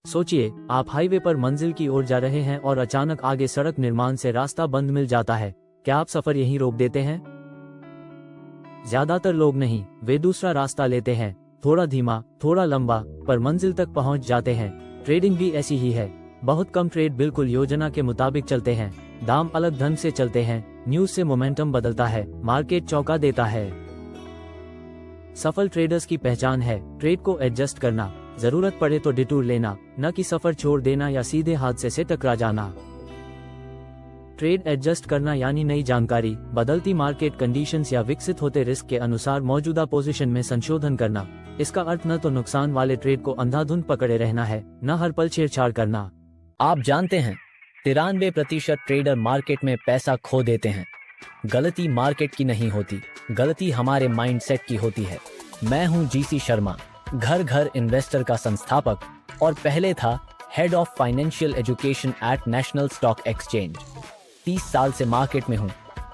सोचिए, आप हाईवे पर मंजिल की ओर जा रहे हैं और अचानक आगे सड़क निर्माण से रास्ता बंद मिल जाता है। क्या आप सफर यहीं रोक देते हैं? ज्यादातर लोग नहीं, वे दूसरा रास्ता लेते हैं, थोड़ा धीमा, थोड़ा लंबा, पर मंजिल तक पहुंच जाते हैं। ट्रेडिंग भी ऐसी ही है। बहुत कम ट्रेड बिल्कुल योजना के मुताबिक चलते हैं, दाम अलग ढंग से चलते हैं, न्यूज से मोमेंटम बदलता है, मार्केट चौंका देता है। सफल ट्रेडर्स की पहचान है ट्रेड को एडजस्ट करना, जरूरत पड़े तो डिटूर लेना, न कि सफर छोड़ देना या सीधे हादसे से टकरा जाना। ट्रेड एडजस्ट करना यानी नई जानकारी, बदलती मार्केट कंडीशंस या विकसित होते रिस्क के अनुसार मौजूदा पोजीशन में संशोधन करना। इसका अर्थ न तो नुकसान वाले ट्रेड को अंधाधुंध पकड़े रहना है, न हर पल छेड़छाड़ करना। आप जानते हैं 93% ट्रेडर मार्केट में पैसा खो देते हैं। गलती मार्केट की नहीं होती, गलती हमारे माइंडसेट की होती है। मैं हूं जीसी शर्मा, घर घर इन्वेस्टर का संस्थापक और पहले था head of financial education at national stock exchange. 30 साल से मार्केट में हूं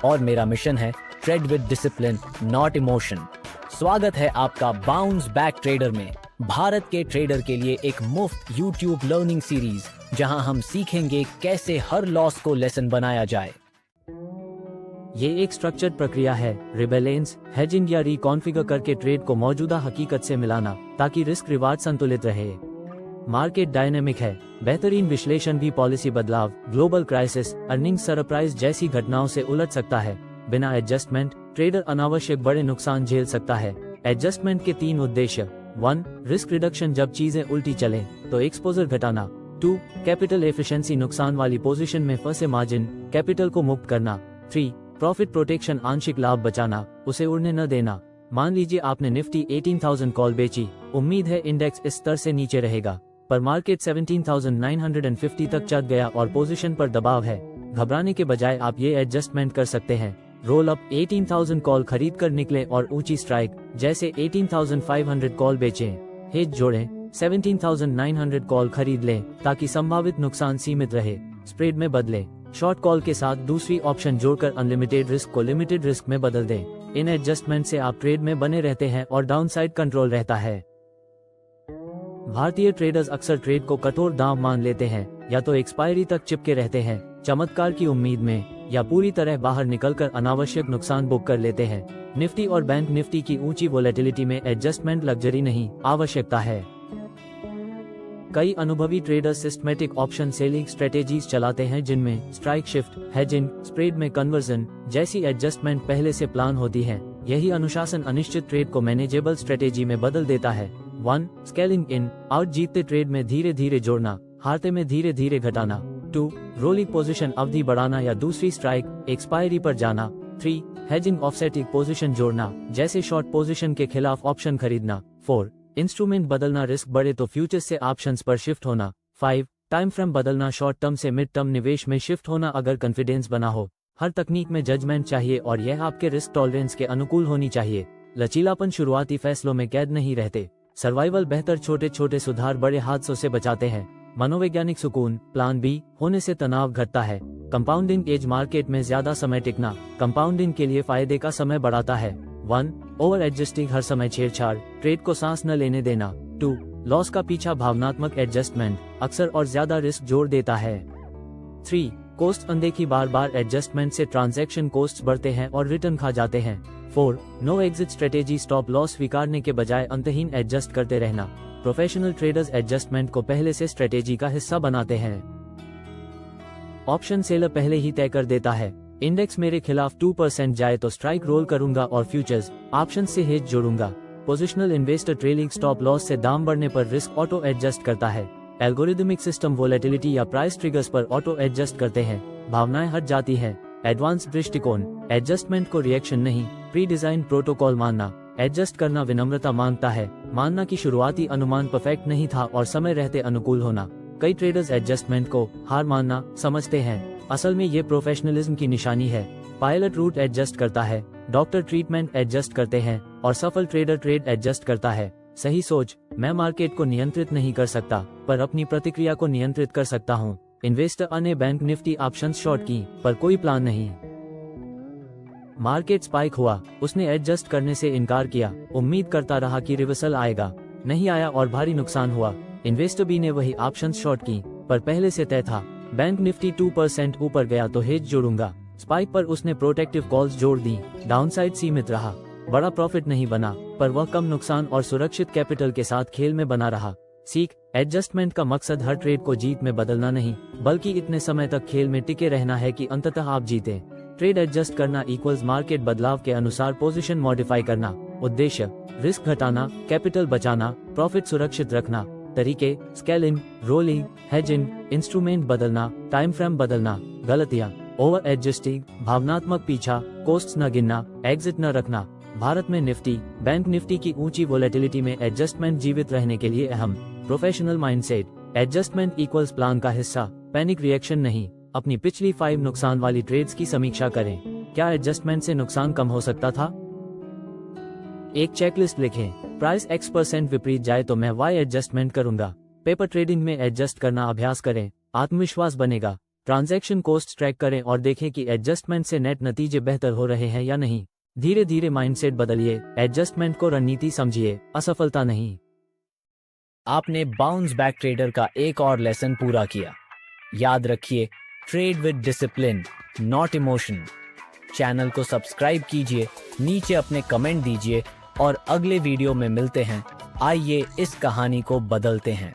और मेरा मिशन है trade with discipline, not emotion. स्वागत है आपका बाउंस बैक ट्रेडर में, भारत के ट्रेडर के लिए एक मुफ्त यूट्यूब लर्निंग सीरीज, जहां हम सीखेंगे कैसे हर लॉस को लेसन बनाया जाए। ये एक स्ट्रक्चर्ड प्रक्रिया है, रिबैलेंस, हेजिंग या रिकॉन्फ़िगर करके ट्रेड को मौजूदा हकीकत से मिलाना, ताकि रिस्क रिवार्ड संतुलित रहे। मार्केट डायनेमिक है, बेहतरीन विश्लेषण भी पॉलिसी बदलाव, ग्लोबल क्राइसिस, अर्निंग्स सरप्राइज जैसी घटनाओं से उलझ सकता है। बिना एडजस्टमेंट ट्रेडर अनावश्यक बड़े नुकसान झेल सकता है। एडजस्टमेंट के 3 उद्देश्य: 1. रिस्क रिडक्शन, जब चीजें उल्टी चलें तो एक्सपोजर घटाना। 2. कैपिटल एफिशिएंसी, नुकसान वाली पोजीशन में फंसे मार्जिन कैपिटल को मुक्त करना। 3. प्रॉफिट प्रोटेक्शन, आंशिक लाभ बचाना, उसे उड़ने न देना। मान लीजिए आपने निफ्टी 18,000 कॉल बेची, उम्मीद है इंडेक्स इस स्तर से नीचे रहेगा, पर मार्केट 17,950 तक चढ़ गया और पोजीशन पर दबाव है। घबराने के बजाय आप ये एडजस्टमेंट कर सकते हैं: रोल अप, 18,000 कॉल खरीद कर निकले और ऊंची स्ट्राइक जैसे 18,500 कॉल बेचें। हेज जोड़ें, 17,900 कॉल खरीद लें ताकि संभावित नुकसान सीमित रहे। स्प्रेड में बदलें, शॉर्ट कॉल के साथ दूसरी ऑप्शन जोड़कर अनलिमिटेड रिस्क को लिमिटेड रिस्क में बदल दें। इन एडजस्टमेंट से आप ट्रेड में बने रहते हैं और डाउनसाइड कंट्रोल रहता है। भारतीय ट्रेडर्स अक्सर ट्रेड को कठोर दांव मान लेते हैं, या तो एक्सपायरी तक चिपके रहते हैं चमत्कार की उम्मीद में, या पूरी तरह बाहर निकलकर अनावश्यक नुकसान बुक कर लेते हैं। निफ्टी और बैंक निफ्टी की ऊंची वोलेटिलिटी में एडजस्टमेंट लग्जरी नहीं, आवश्यकता है। कई अनुभवी traders systematic option selling strategies चलाते हैं, जिनमें स्ट्राइक शिफ्ट, हेजिंग, स्प्रेड में कन्वर्जन जैसी एडजस्टमेंट पहले से प्लान होती है। यही अनुशासन अनिश्चित ट्रेड को मैनेजेबल स्ट्रेटेजी में बदल देता है। 1. स्केलिंग इन आउट, जीतते ट्रेड में धीरे धीरे जोड़ना, हारते में धीरे धीरे घटाना। 2. रोलिंग पोजीशन, अवधि बढ़ाना या दूसरी स्ट्राइक एक्सपायरी पर जाना। 3. हेजिंग, ऑफसेटिंग पोजीशन जोड़ना, जैसे शॉर्ट पोजीशन के खिलाफ ऑप्शन खरीदना। 4. इंस्ट्रूमेंट बदलना, रिस्क बढ़े तो फ्यूचर्स से ऑप्शंस पर शिफ्ट होना। 5. टाइम फ्रेम बदलना, शॉर्ट टर्म से मिड टर्म निवेश में शिफ्ट होना अगर कॉन्फिडेंस बना हो। हर तकनीक में जजमेंट चाहिए और यह आपके रिस्क टॉलरेंस के अनुकूल होनी चाहिए। लचीलापन, शुरुआती फैसलों में कैद नहीं रहते। सर्वाइवल बेहतर, छोटे छोटे सुधार बड़े हादसों से बचाते हैं। मनोवैज्ञानिक सुकून, प्लान बी होने से तनाव घटता है। कंपाउंडिंग एज, मार्केट में ज्यादा समय टिकना कंपाउंडिंग के लिए फायदे का समय बढ़ाता है। 1. ओवर एडजस्टिंग, हर समय छेड़छाड़, ट्रेड को सांस न लेने देना। 2. लॉस का पीछा, भावनात्मक एडजस्टमेंट अक्सर और ज्यादा रिस्क जोड़ देता है। 3. कोस्ट अनदेखी, बार बार एडजस्टमेंट से ट्रांजैक्शन कोस्ट बढ़ते हैं और रिटर्न खा जाते हैं। 4. No exit strategy, stop loss स्वीकारने के बजाय अंतहीन एडजस्ट करते रहना। प्रोफेशनल ट्रेडर्स एडजस्टमेंट को पहले से स्ट्रेटेजी का हिस्सा बनाते हैं। ऑप्शन सेलर पहले ही तय कर देता है, इंडेक्स मेरे खिलाफ 2% जाए तो स्ट्राइक रोल करूंगा और फ्यूचर्स ऑप्शन से हेज जोड़ूंगा। Positional investor trailing stop loss से दाम बढ़ने पर रिस्क ऑटो एडजस्ट करता है। एल्गोरिदमिक सिस्टम वोलेटिलिटी या प्राइस ट्रिगर्स पर ऑटो एडजस्ट करते हैं, भावनाएं हट जाती हैं। एडवांस दृष्टिकोण, एडजस्टमेंट को रिएक्शन नहीं, प्री डिजाइन प्रोटोकॉल मानना। एडजस्ट करना विनम्रता मांगता है, मानना कि शुरुआती अनुमान परफेक्ट नहीं था और समय रहते अनुकूल होना। कई ट्रेडर्स एडजस्टमेंट को हार मानना समझते हैं, असल में ये प्रोफेशनलिज्म की निशानी है। पायलट रूट एडजस्ट करता है, डॉक्टर ट्रीटमेंट एडजस्ट करते हैं और सफल ट्रेडर ट्रेड एडजस्ट करता है। सही सोच, मैं मार्केट को नियंत्रित नहीं कर सकता, पर अपनी प्रतिक्रिया को नियंत्रित कर सकता हूँ। इन्वेस्टर ने बैंक निफ्टी ऑप्शंस शॉर्ट की, पर कोई प्लान नहीं। मार्केट स्पाइक हुआ, उसने एडजस्ट करने से इनकार किया, उम्मीद करता रहा कि रिवर्सल आएगा, नहीं आया और भारी नुकसान हुआ। इन्वेस्टर बी ने वही ऑप्शंस शॉर्ट की, पर पहले से तय था बैंक निफ्टी 2% ऊपर गया तो हेज जोड़ूंगा। स्पाइक पर उसने प्रोटेक्टिव कॉल्स जोड़ दी। डाउनसाइड सीमित रहा, बड़ा प्रॉफिट नहीं बना, पर वह कम नुकसान और सुरक्षित कैपिटल के साथ खेल में बना रहा। सीख, एडजस्टमेंट का मकसद हर ट्रेड को जीत में बदलना नहीं, बल्कि इतने समय तक खेल में टिके रहना है कि अंततः आप जीते। ट्रेड एडजस्ट करना इक्वल्स मार्केट बदलाव के अनुसार पोजीशन मॉडिफाई करना। उद्देश्य, रिस्क घटाना, कैपिटल बचाना, प्रॉफिट सुरक्षित रखना। तरीके, स्केलिंग, रोलिंग, हेजिंग, इंस्ट्रूमेंट बदलना, टाइम फ्रेम बदलना। गलतियां, ओवर एडजस्टिंग, भावनात्मक पीछा, कोस्ट्स न गिनना, एग्जिट न रखना। भारत में निफ्टी, बैंक निफ्टी की ऊंची वोलेटिलिटी में एडजस्टमेंट जीवित रहने के लिए अहम। Professional mindset, adjustment equals plan का हिस्सा, पैनिक रिएक्शन नहीं। अपनी पिछली 5 नुकसान वाली ट्रेड्स की समीक्षा करें। क्या एडजस्टमेंट से नुकसान कम हो सकता था? एक चेकलिस्ट लिखें। प्राइस X% विपरीत जाए तो मैं Y एडजस्टमेंट करूंगा। पेपर ट्रेडिंग में एडजस्ट करना अभ्यास करें, आत्मविश्वास बनेगा। ट्रांजैक्शन कॉस्ट ट्रैक करें और देखें कि एडजस्टमेंट से नेट नतीजे बेहतर हो रहे हैं या नहीं। धीरे धीरे माइंडसेट बदलिए, एडजस्टमेंट को रणनीति समझिए, असफलता नहीं। आपने बाउंस बैक ट्रेडर का एक और लेसन पूरा किया। याद रखिए, trade with discipline, not emotion. Channel को सब्सक्राइब कीजिए, नीचे अपने कमेंट दीजिए और अगले वीडियो में मिलते हैं। आइए इस कहानी को बदलते हैं।